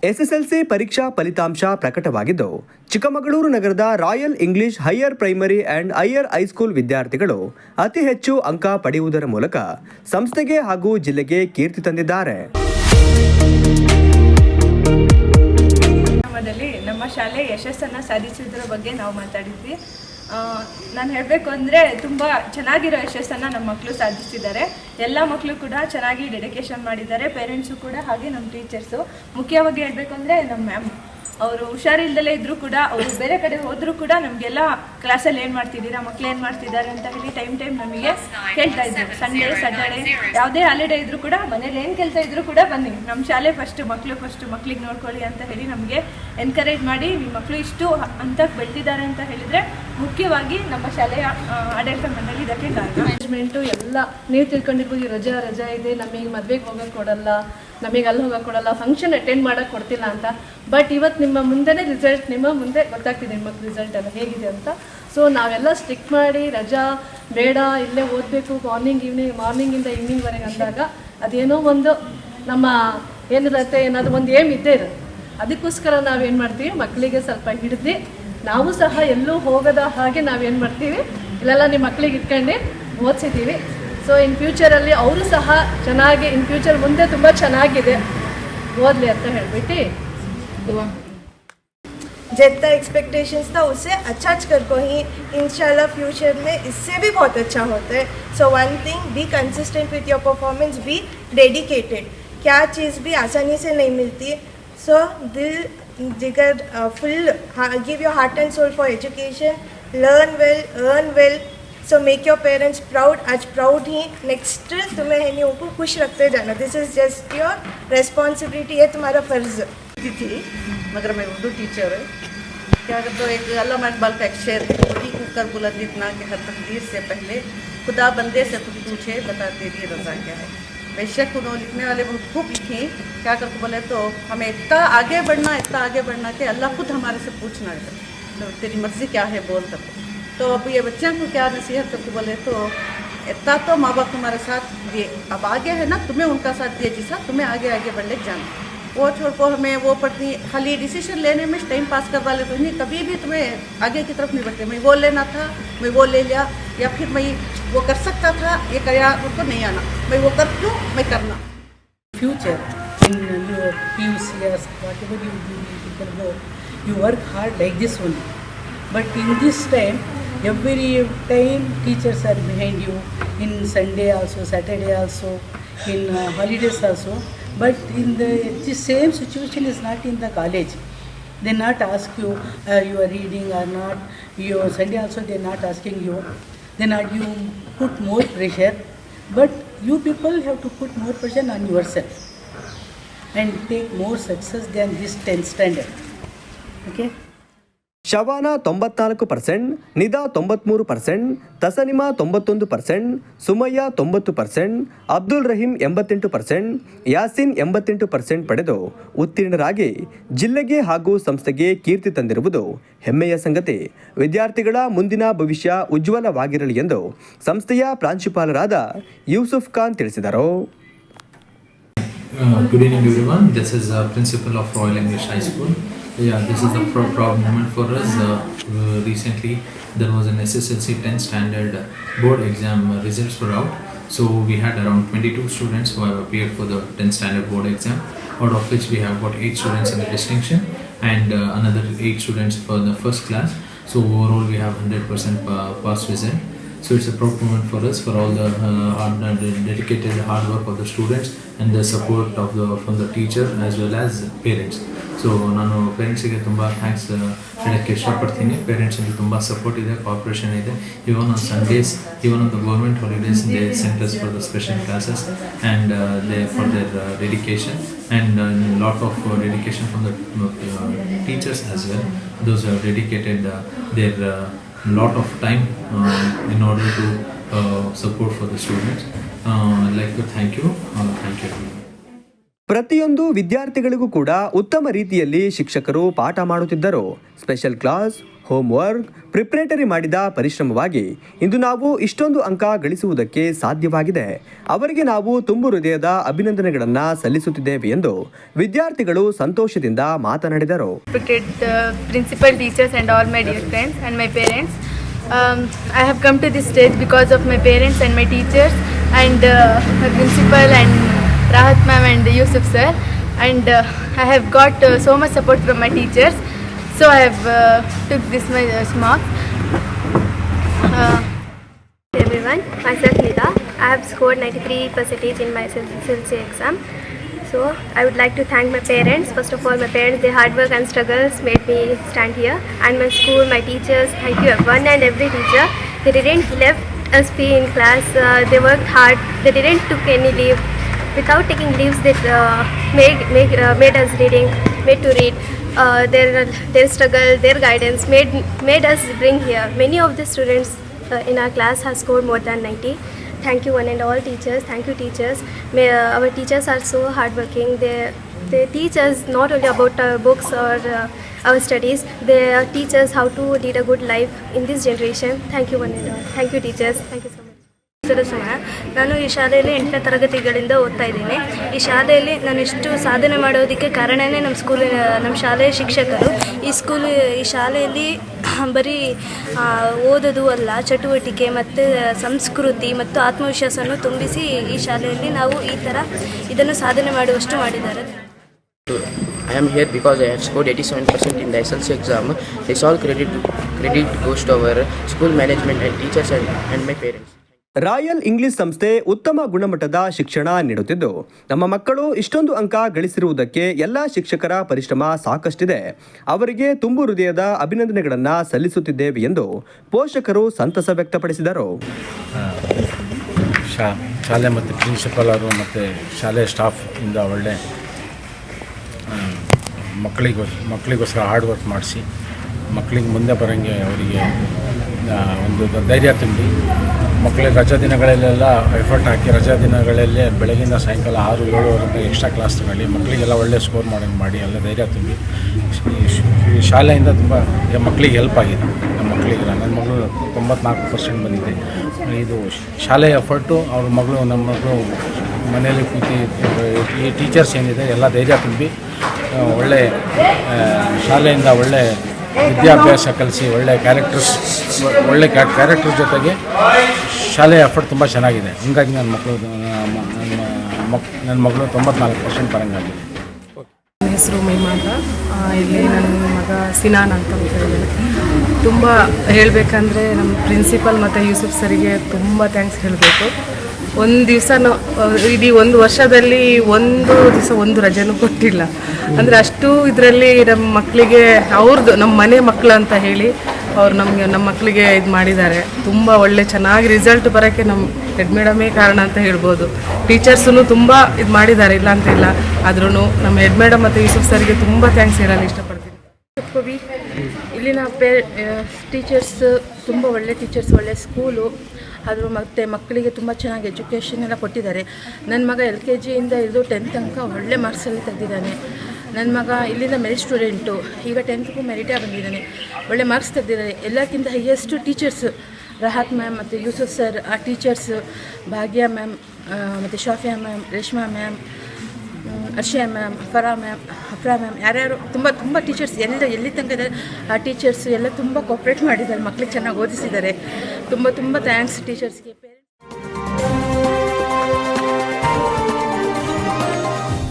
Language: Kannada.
ಎಸ್ಎಸ್ಎಲ್ಸಿ ಪರೀಕ್ಷಾ ಫಲಿತಾಂಶ ಪ್ರಕಟವಾಗಿದ್ದು, ಚಿಕ್ಕಮಗಳೂರು ನಗರದ royal English higher primary and higher high school ವಿದ್ಯಾರ್ಥಿಗಳು ಅತಿ ಹೆಚ್ಚು ಅಂಕ ಪಡೆಯುವುದರ ಮೂಲಕ ಸಂಸ್ಥೆಗೆ ಹಾಗೂ ಜಿಲ್ಲೆಗೆ ಕೀರ್ತಿ ತಂದಿದ್ದಾರೆ. ನಮ್ಮ ಶಾಲೆ ಯಶಸ್ಸನ್ನು ಸಾಧಿಸಿದ್ರ ಬಗ್ಗೆ ನಾವು ಮಾತಾಡಿದ್ವಿ. ನಾನು ಹೇಳಬೇಕು ಅಂದರೆ ತುಂಬ ಚೆನ್ನಾಗಿರೋ ಯಶಸ್ಸನ್ನು ನಮ್ಮ ಮಕ್ಕಳು ಸಾಧಿಸಿದ್ದಾರೆ. ಎಲ್ಲ ಮಕ್ಕಳು ಕೂಡ ಚೆನ್ನಾಗಿ ಡೆಡಿಕೇಶನ್ ಮಾಡಿದ್ದಾರೆ, ಪೇರೆಂಟ್ಸು ಕೂಡ ಹಾಗೆ ನಮ್ಮ ಟೀಚರ್ಸು. ಮುಖ್ಯವಾಗಿ ಹೇಳಬೇಕು ಅಂದರೆ ನಮ್ಮ ಮ್ಯಾಮ್ ಅವರು ಹುಷಾರಿಲ್ದಲೇ ಇದ್ದರೂ ಕೂಡ ಅವರು ಬೇರೆ ಕಡೆ ಹೋದರೂ ಕೂಡ ನಮಗೆಲ್ಲ ಕ್ಲಾಸಲ್ಲಿ ಏನು ಮಾಡ್ತಿದ್ದೀರಾ, ಮಕ್ಳು ಏನು ಮಾಡ್ತಿದ್ದಾರೆ ಅಂತ ಹೇಳಿ ಟೈಮ್ ನಮಗೆ ಕೇಳ್ತಾ ಇದ್ರು. ಸಂಡೇ ಸ್ಯಾಟರ್ಡೇ ಯಾವುದೇ ಹಾಲಿಡೇ ಇದ್ದರೂ ಕೂಡ ಮನೇಲಿ ಏನು ಕೆಲಸ ಇದ್ದರೂ ಕೂಡ ಬನ್ನಿ, ನಮ್ಮ ಶಾಲೆ ಫಸ್ಟು, ಮಕ್ಳಿಗೆ ನೋಡ್ಕೊಳ್ಳಿ ಅಂತ ಹೇಳಿ ನಮಗೆ ಎನ್ಕರೇಜ್ ಮಾಡಿ ನಿಮ್ಮ ಮಕ್ಕಳು ಇಷ್ಟು ಹಂತಕ್ಕೆ ಬೆಳೆದಿದ್ದಾರೆ ಅಂತ ಹೇಳಿದರೆ ಮುಖ್ಯವಾಗಿ ನಮ್ಮ ಶಾಲೆಯ ಆಡಳಿತ ಮಂಡಳಿ ಇದಕ್ಕೆ ಕಾರಣ. ಮ್ಯಾನೇಜ್ಮೆಂಟು ಎಲ್ಲ ನೀವು ತಿಳ್ಕೊಂಡಿರ್ಬೋದು, ರಜಾ ಇದೆ, ನಮಗೆ ಮದುವೆಗೆ ಹೋಗೋಕ್ಕೆ ಕೊಡಲ್ಲ, ನಮಗೆ ಅಲ್ಲಿ ಹೋಗೋಕೆ ಕೊಡಲ್ಲ, ಫಂಕ್ಷನ್ ಅಟೆಂಡ್ ಮಾಡೋಕ್ಕೆ ಕೊಡ್ತಿಲ್ಲ ಅಂತ. ಬಟ್ ಇವತ್ತು ನಿಮ್ಮ ಮುಂದೆನೇ ರಿಸಲ್ಟ್, ನಿಮ್ಮ ಮುಂದೆ ಗೊತ್ತಾಗ್ತಿದೆ ನಿಮ್ಮ ರಿಸಲ್ಟ್ ಎಲ್ಲ ಹೇಗಿದೆ ಅಂತ. ಸೊ ನಾವೆಲ್ಲ ಸ್ಟಿಕ್ ಮಾಡಿ ರಜಾ ಬೇಡ, ಇಲ್ಲೇ ಓದಬೇಕು ಮಾರ್ನಿಂಗಿಂದ ಈವ್ನಿಂಗ್ವರೆಗೆ ಅಂದಾಗ ಅದೇನೋ ಒಂದು ನಮ್ಮ ಏನಿರುತ್ತೆ, ಏನಾದರೂ ಒಂದು ಏಮ್ ಇದ್ದೇ ಇರುತ್ತೆ. ಅದಕ್ಕೋಸ್ಕರ ನಾವೇನು ಮಾಡ್ತೀವಿ, ಮಕ್ಕಳಿಗೆ ಸ್ವಲ್ಪ ಹಿಡಿದು ನಾವು ಸಹ ಎಲ್ಲೂ ಹೋಗದ ಹಾಗೆ ನಾವೇನು ಮಾಡ್ತೀವಿ, ಇಲ್ಲೆಲ್ಲ ನಿಮ್ಮ ಮಕ್ಕಳಿಗೆ ಇಟ್ಕೊಂಡು ಓದಿಸಿದ್ದೀವಿ. ಸೊ ಇನ್ ಫ್ಯೂಚರಲ್ಲಿ ಅವರು ಸಹ ಚೆನ್ನಾಗಿ ಇನ್ ಫ್ಯೂಚರ್ ಮುಂದೆ ತುಂಬ ಚೆನ್ನಾಗಿದೆ ಓದಲಿ ಅಂತ ಹೇಳ್ಬಿಟ್ಟು जितना एक्सपेक्टेशंस था उससे अच्छा कर को ही इंशाल्लाह फ्यूचर में इससे भी बहुत अच्छा होता है. So one thing, be consistent with your performance, be dedicated. क्या चीज़ भी आसानी से नहीं मिलती. सो दिल जिगर full give your heart and soul for education, learn well, earn well. So make your parents proud. आज प्राउड ही नेक्स्ट तुम्हें है नहीं उनको खुश रखते जाना. This is just your responsibility, ये तुम्हारा फ़र्ज़ थी. मगर मैं उर्दू टीचर है. क्या करते हो, एक अल्लामा इकबाल का एक शेर है, खुदी कर बुलंद इतना कि हर तकदीर से पहले खुदा बंदे से खुद पूछे बता तेरी रज़ा क्या है. बेशक उन्होंने लिखने वाले बहुत खूब लिखी. क्या करके बोले तो हमें इतना आगे बढ़ना कि अल्लाह खुद हमारे से पूछना है तो तेरी मर्ज़ी क्या है बोल करके. तो अब ये बच्चों को क्या नसीहत करके बोले तो इतना तो माँ बाप तुम्हारे साथ दिए, अब आगे है ना तुम्हें उनका साथ दिए जिसका तुम्हें आगे बढ़ने जाना. वो छोड़ को हमें वो पढ़ती खाली डिसीजन लेने में टाइम पास करवा ले तो नहीं, कभी भी तुम्हें आगे की तरफ नहीं बढ़ते. मैं वो लेना था, मैं वो ले लिया, या फिर मैं वो कर सकता था, ये कराया उनको नहीं आना, मैं वो कर क्यों मैं करना. Future in your PUC years, whatever you do, people go, you work hard like this only. But in this time, every time teachers are behind you, in Sunday also, Saturday also, in holidays also. But in the same situation is not in the college. They not ask you you are reading or not. Your Sunday also they not asking you. Then you put more pressure. But you people have to put more pressure on yourself and take more success than this 10th standard. Okay. ಶವಾನ 94%, ನಿದಾ 93%, ತಸನಿಮಾ 91%, Sumayya 90%, Abdul Rahim 88%, Yasin 88% ಪಡೆದು ಉತ್ತೀರ್ಣರಾಗಿ ಜಿಲ್ಲೆಗೆ ಹಾಗೂ ಸಂಸ್ಥೆಗೆ ಕೀರ್ತಿ ತಂದಿರುವುದು ಹೆಮ್ಮೆಯ ಸಂಗತಿ. ವಿದ್ಯಾರ್ಥಿಗಳ ಮುಂದಿನ ಭವಿಷ್ಯ ಉಜ್ವಲವಾಗಿರಲಿ ಎಂದು ಸಂಸ್ಥೆಯ ಪ್ರಾಂಶುಪಾಲರಾದ ಯೂಸುಫ್ ಖಾನ್ ತಿಳಿಸಿದರು. Good evening everyone. This is principal of Royal English High School. Yeah, this is a proud moment for us. Recently there was an SSLC 10th standard board exam results were out. So we had around 22 students who have appeared for the 10th standard board exam, out of which we have got 8 students in the distinction and another 8 students for the first class. So overall we have 100% pass result. So it's a proud moment for us, for all the dedicated hard work of the students and the support of from the teacher as well as parents. So ನಾನು ಪೇರೆಂಟ್ಸಿಗೆ ತುಂಬ ಥ್ಯಾಂಕ್ಸ್ ಹೇಳೋಕ್ಕೆ ಇಷ್ಟಪಡ್ತೀನಿ. ಪೇರೆಂಟ್ಸಲ್ಲಿ ತುಂಬ ಸಪೋರ್ಟ್ ಇದೆ, ಕೋಆಪ್ರೇಷನ್ ಇದೆ. Even on Sundays, even on the government holidays, they centers for the special classes and they for their dedication and lot of dedication from the teachers as well. Those have dedicated their lot of time in order to support for the students. I'd like to thank you everyone. ಪ್ರತಿಯೊಂದು ವಿದ್ಯಾರ್ಥಿಗಳಿಗೂ ಕೂಡ ಉತ್ತಮ ರೀತಿಯಲ್ಲಿ ಶಿಕ್ಷಕರು ಪಾಠ ಮಾಡುತ್ತಿದ್ದರು. ಸ್ಪೆಷಲ್ ಕ್ಲಾಸ್, ಹೋಮ್ವರ್ಕ್, ಪ್ರಿಪರೇಟರಿ ಮಾಡಿದ ಪರಿಶ್ರಮವಾಗಿ ಇಂದು ನಾವು ಇಷ್ಟೊಂದು ಅಂಕ ಗಳಿಸುವುದಕ್ಕೆ ಸಾಧ್ಯವಾಗಿದೆ. ಅವರಿಗೆ ನಾವು ತುಂಬು ಹೃದಯದ ಅಭಿನಂದನೆಗಳನ್ನು ಸಲ್ಲಿಸುತ್ತಿದ್ದೇವೆ ಎಂದು ವಿದ್ಯಾರ್ಥಿಗಳು ಸಂತೋಷದಿಂದ ಮಾತನಾಡಿದರು. Principal, teachers and all my dear friends and my parents. I have come to this stage because of my parents and my teachers and my principal and Rahat ma'am and Yusuf sir, and I have got so much support from my teachers, so I have took this my marks. Everyone, myself Nida. I have scored 93% in my SSLC exam. So I would like to thank my parents. First of all, my parents, their hard work and struggles made me stand here. And my school, my teachers, thank you one and every teacher. They didn't left us be in class. They worked hard. They didn't took any leave. Without taking leaves, they made us made to read. Their struggle, their guidance made us bring here. Many of the students in our class have scored more than 90. Thank you one and all teachers. Thank you teachers. Our teachers are so hardworking. They teach us not only about our books or our studies. They teach us how to lead a good life in this generation. Thank you one and all. Thank you teachers. Thank you so much. ಸಮಯ ನಾನು ಈ ಶಾಲೆಯಲ್ಲಿ 8ನೇ ತರಗತಿಗಳಿಂದ ಓದ್ತಾ ಇದ್ದೀನಿ. ಈ ಶಾಲೆಯಲ್ಲಿ ನಾನು ಇಷ್ಟು ಸಾಧನೆ ಮಾಡೋದಕ್ಕೆ ಕಾರಣನೇ ನಮ್ಮ ಶಾಲೆಯ ಶಿಕ್ಷಕರು. ಈ ಶಾಲೆಯಲ್ಲಿ ಬರೀ ಓದೋದು ಅಲ್ಲ, ಚಟುವಟಿಕೆ ಮತ್ತು ಸಂಸ್ಕೃತಿ ಮತ್ತು ಆತ್ಮವಿಶ್ವಾಸವನ್ನು ತುಂಬಿಸಿ ಈ ಶಾಲೆಯಲ್ಲಿ ನಾವು ಈ ಥರ ಇದನ್ನು ಸಾಧನೆ ಮಾಡುವಷ್ಟು ಮಾಡಿದ್ದಾರೆ. I am here because I have scored 87% in the SLC exam. This all credit goes to our school management and teachers and my parents. Royal English ಸಂಸ್ಥೆ ಉತ್ತಮ ಗುಣಮಟ್ಟದ ಶಿಕ್ಷಣ ನೀಡುತ್ತಿದ್ದು, ನಮ್ಮ ಮಕ್ಕಳು ಇಷ್ಟೊಂದು ಅಂಕ ಗಳಿಸಿರುವುದಕ್ಕೆ ಎಲ್ಲ ಶಿಕ್ಷಕರ ಪರಿಶ್ರಮ ಸಾಕಷ್ಟಿದೆ. ಅವರಿಗೆ ತುಂಬು ಹೃದಯದ ಅಭಿನಂದನೆಗಳನ್ನು ಸಲ್ಲಿಸುತ್ತಿದ್ದೇವೆ ಎಂದು ಪೋಷಕರು ಸಂತಸ ವ್ಯಕ್ತಪಡಿಸಿದರು. ಶಾಲೆ ಮತ್ತು ಪ್ರಿನ್ಸಿಪಲ್ ಅವರು ಮತ್ತು ಶಾಲೆ ಸ್ಟಾಫ್ ಇಂದ ಒಳ್ಳೆ ಮಕ್ಕಳಿಗೋಸ್ಕರ ಹಾರ್ಡ್ ವರ್ಕ್ ಮಾಡಿಸಿ ಮಕ್ಕಳಿಗೆ ಮುಂದೆ ಬರೋಂಗೆ ಅವರಿಗೆ ಒಂದು ಧೈರ್ಯ ತುಂಬಿ, ಮಕ್ಕಳಿಗೆ ರಜಾ ದಿನಗಳಲ್ಲೆಲ್ಲ ಎಫರ್ಟ್ ಹಾಕಿ ರಜಾ ದಿನಗಳಲ್ಲೇ ಬೆಳಗಿಂದ ಸಾಯಂಕಾಲ 6-7 ಎಕ್ಸ್ಟ್ರಾ ಕ್ಲಾಸ್ ತಗೊಳ್ಳಿ ಮಕ್ಕಳಿಗೆಲ್ಲ ಒಳ್ಳೆ ಸ್ಕೋರ್ ಮಾಡಿ ಎಲ್ಲ ಧೈರ್ಯ ತುಂಬಿ ಈ ಶಾಲೆಯಿಂದ ತುಂಬ ಮಕ್ಕಳಿಗೆ ಹೆಲ್ಪ್ ಆಗಿದೆ. ನಮ್ಮ ನನ್ನ ಮಗಳು 94% ಬಂದಿದೆ. ಇದು ಶಾಲೆಯ ಎಫರ್ಟು ನಮ್ಮ ಮಗಳು ಮನೆಯಲ್ಲಿ ಕೂತಿ ಈ ಟೀಚರ್ಸ್ ಏನಿದೆ ಎಲ್ಲ ಧೈರ್ಯ ತುಂಬಿ ಒಳ್ಳೆ ಶಾಲೆಯಿಂದ ಒಳ್ಳೆ ವಿದ್ಯಾಭ್ಯಾಸ ಕಲಿಸಿ ಒಳ್ಳೆ ಕ್ಯಾರೆಕ್ಟರ್ ಜೊತೆಗೆ ಶಾಲೆಯ ಎಫರ್ಟ್ ತುಂಬ ಚೆನ್ನಾಗಿದೆ. ಹೀಗಾಗಿ ನನ್ನ ಮಗಳು 94% ಬರಂಗಾಗಿದೆ. ನನ್ನ ಹೆಸರು ಮೈಮಾ ಅಂತ. ಇಲ್ಲಿ ನನ್ನ ಮಗ ಸಿನಾನ್ ಅಂತ ಹೇಳಿದ್ದಾರೆ. ತುಂಬ ಹೇಳಬೇಕಂದ್ರೆ ನಮ್ಮ ಪ್ರಿನ್ಸಿಪಲ್ ಮತ್ತು ಯೂಸುಫ್ ಸರಿಗೆ ತುಂಬ ಥ್ಯಾಂಕ್ಸ್ ಹೇಳಬೇಕು. ಒಂದು ದಿವಸ ಇಡೀ ಒಂದು ವರ್ಷದಲ್ಲಿ ಒಂದು ದಿವಸ ಒಂದು ರಜೆನೂ ಕೊಟ್ಟಿಲ್ಲ. ಅಂದರೆ ಅಷ್ಟು ಇದರಲ್ಲಿ ನಮ್ಮ ಮಕ್ಕಳಿಗೆ ಅವ್ರದ್ದು ನಮ್ಮ ಮನೆ ಮಕ್ಕಳು ಅಂತ ಹೇಳಿ ಅವ್ರು ನಮ್ಮ ಮಕ್ಕಳಿಗೆ ಇದು ಮಾಡಿದ್ದಾರೆ. ತುಂಬ ಒಳ್ಳೆ ಚೆನ್ನಾಗಿ ರಿಸಲ್ಟ್ ಬರೋಕ್ಕೆ ನಮ್ಮ ಹೆಡ್ ಮೇಡಮೇ ಕಾರಣ ಅಂತ ಹೇಳ್ಬೋದು. ಟೀಚರ್ಸೂ ತುಂಬ ಇದು ಮಾಡಿದ್ದಾರೆ, ಇಲ್ಲ ಅಂತ ಇಲ್ಲ. ಆದ್ರೂ ನಮ್ಮ ಹೆಡ್ ಮೇಡಮ್ ಮತ್ತು ಯೂಸುಫ್ ಸರ್ಗೆ ತುಂಬ ಥ್ಯಾಂಕ್ಸ್ ಹೇಳಲು ಇಷ್ಟಪಡ್ತೀನಿ. ಇಲ್ಲಿನ ಟೀಚರ್ಸ್ ತುಂಬ ಒಳ್ಳೆ ಟೀಚರ್ಸ್, ಒಳ್ಳೆ ಸ್ಕೂಲು, ಅದು ಮತ್ತು ಮಕ್ಕಳಿಗೆ ತುಂಬ ಚೆನ್ನಾಗಿ ಎಜುಕೇಷನ್ ಎಲ್ಲ ಕೊಟ್ಟಿದ್ದಾರೆ. ನನ್ನ ಮಗ LKG ಇಂದ ಹಿಡಿದು 10th ತನಕ ಒಳ್ಳೆ ಮಾರ್ಕ್ಸಲ್ಲಿ ತೆಗೆದಿದ್ದಾನೆ. ನನ್ನ ಮಗ ಇಲ್ಲಿಂದ ಮೆರಿಟ್ ಸ್ಟೂಡೆಂಟು, ಈಗ 10th ಮೆರಿಟೇ ಬಂದಿದ್ದಾನೆ, ಒಳ್ಳೆ ಮಾರ್ಕ್ಸ್ ತೆಗೆದಿದ್ದಾರೆ. ಎಲ್ಲಕ್ಕಿಂತ ಹೈಯೆಸ್ಟ್ ಟೀಚರ್ಸ್ ರಾಹತ್ ಮ್ಯಾಮ್ ಮತ್ತು ಯೂಸುಫ್ ಸರ್, ಆ ಟೀಚರ್ಸ್ ಭಾಗ್ಯ ಮ್ಯಾಮ್ ಮತ್ತು Shafiya ma'am, Reshma ma'am, Arshiya ma'am, Farah ma'am, Afra ma'am, ಯಾರ್ಯಾರು ತುಂಬ ಟೀಚರ್ಸ್ ಎಲ್ಲಿ ತನಕ ಇದ್ದಾರೆ ಆ ಟೀಚರ್ಸ್ ಎಲ್ಲ ತುಂಬ ಕೋಪ್ರೇಟ್ ಮಾಡಿದ್ದಾರೆ, ಮಕ್ಕಳಿಗೆ ಚೆನ್ನಾಗಿ ಓದಿಸಿದ್ದಾರೆ. ತುಂಬ ಥ್ಯಾಂಕ್ಸ್ ಟೀಚರ್ಸ್ಗೆ.